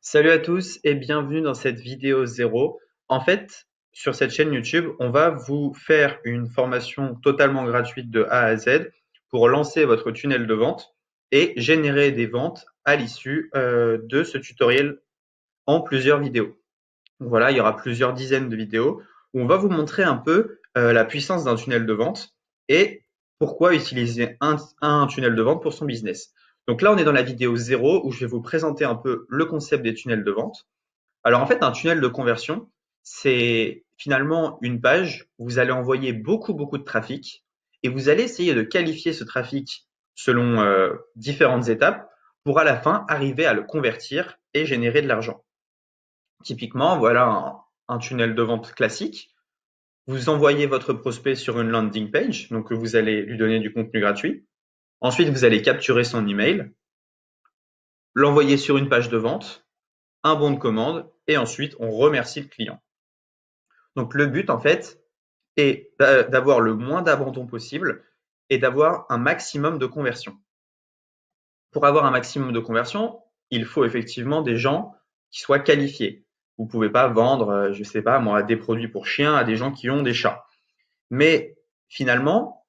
Salut à tous et bienvenue dans cette vidéo zéro. En fait, sur cette chaîne YouTube, on va vous faire une formation totalement gratuite de A à Z pour lancer votre tunnel de vente et générer des ventes à l'issue de ce tutoriel en plusieurs vidéos. Donc voilà, il y aura plusieurs dizaines de vidéos où on va vous montrer un peu la puissance d'un tunnel de vente et pourquoi utiliser un tunnel de vente pour son business. Donc là, on est dans la vidéo zéro où je vais vous présenter un peu le concept des tunnels de vente. Alors en fait, un tunnel de conversion, c'est finalement une page où vous allez envoyer beaucoup de trafic et vous allez essayer de qualifier ce trafic selon différentes étapes pour à la fin arriver à le convertir et générer de l'argent. Typiquement, voilà un tunnel de vente classique. Vous envoyez votre prospect sur une landing page, donc vous allez lui donner du contenu gratuit. Ensuite, vous allez capturer son email, l'envoyer sur une page de vente, un bon de commande, et ensuite on remercie le client. Donc le but en fait est d'avoir le moins d'abandon possible et d'avoir un maximum de conversion. Pour avoir un maximum de conversion, il faut effectivement des gens qui soient qualifiés. Vous ne pouvez pas vendre, je ne sais pas moi, des produits pour chiens à des gens qui ont des chats. Mais finalement,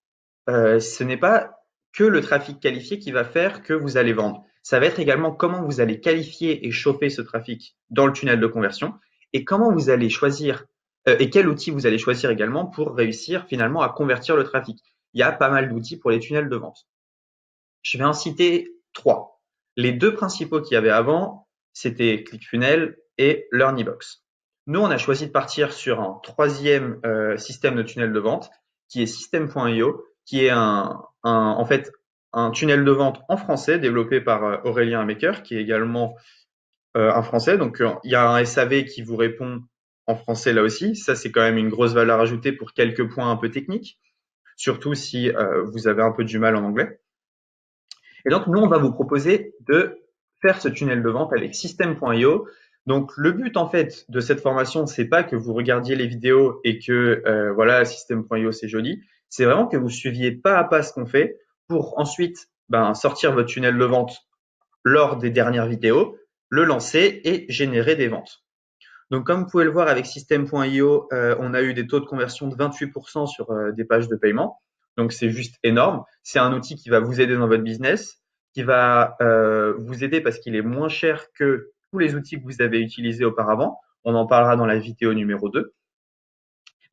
ce n'est pas que le trafic qualifié qui va faire que vous allez vendre. Ça va être également comment vous allez qualifier et chauffer ce trafic dans le tunnel de conversion et comment vous allez choisir et quel outil vous allez choisir également pour réussir finalement à convertir le trafic. Il y a pas mal d'outils pour les tunnels de vente. Je vais en citer trois. Les deux principaux qu'il y avait avant, c'était ClickFunnels et LearnyBox. Nous, on a choisi de partir sur un troisième système de tunnel de vente qui est System.io, qui est en fait un tunnel de vente en français développé par Aurélien Maker, qui est également un français. Donc, il y a un SAV qui vous répond en français là aussi. Ça, c'est quand même une grosse valeur ajoutée pour quelques points un peu techniques, surtout si vous avez un peu du mal en anglais. Et donc, nous, on va vous proposer de faire ce tunnel de vente avec System.io. Donc, le but, en fait, de cette formation, c'est pas que vous regardiez les vidéos et que, voilà, System.io, c'est joli. C'est vraiment que vous suiviez pas à pas ce qu'on fait pour ensuite, sortir votre tunnel de vente lors des dernières vidéos, le lancer et générer des ventes. Donc, comme vous pouvez le voir avec System.io, on a eu des taux de conversion de 28% sur des pages de paiement. Donc, c'est juste énorme. C'est un outil qui va vous aider dans votre business, qui va vous aider parce qu'il est moins cher que tous les outils que vous avez utilisés auparavant. On en parlera dans la vidéo numéro 2.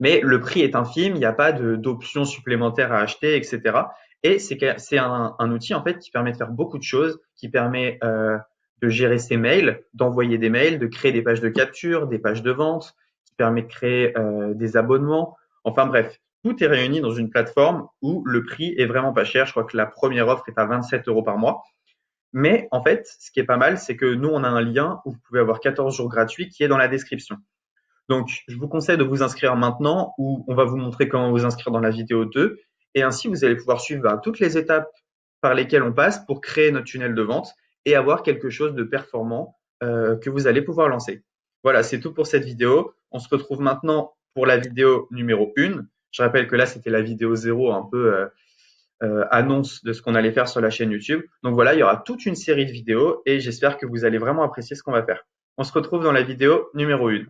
Mais le prix est infime, il n'y a pas d'options supplémentaires à acheter, etc. Et c'est un outil en fait qui permet de faire beaucoup de choses, qui permet de gérer ses mails, d'envoyer des mails, de créer des pages de capture, des pages de vente, qui permet de créer des abonnements. Enfin bref, tout est réuni dans une plateforme où le prix est vraiment pas cher. Je crois que la première offre est à 27 € par mois. Mais en fait, ce qui est pas mal, c'est que nous, on a un lien où vous pouvez avoir 14 jours gratuits qui est dans la description. Donc, je vous conseille de vous inscrire maintenant où on va vous montrer comment vous inscrire dans la vidéo 2. Et ainsi, vous allez pouvoir suivre toutes les étapes par lesquelles on passe pour créer notre tunnel de vente et avoir quelque chose de performant que vous allez pouvoir lancer. Voilà, c'est tout pour cette vidéo. On se retrouve maintenant pour la vidéo numéro 1. Je rappelle que là, c'était la vidéo 0, un peu annonce de ce qu'on allait faire sur la chaîne YouTube. Donc voilà, il y aura toute une série de vidéos et j'espère que vous allez vraiment apprécier ce qu'on va faire. On se retrouve dans la vidéo numéro 1.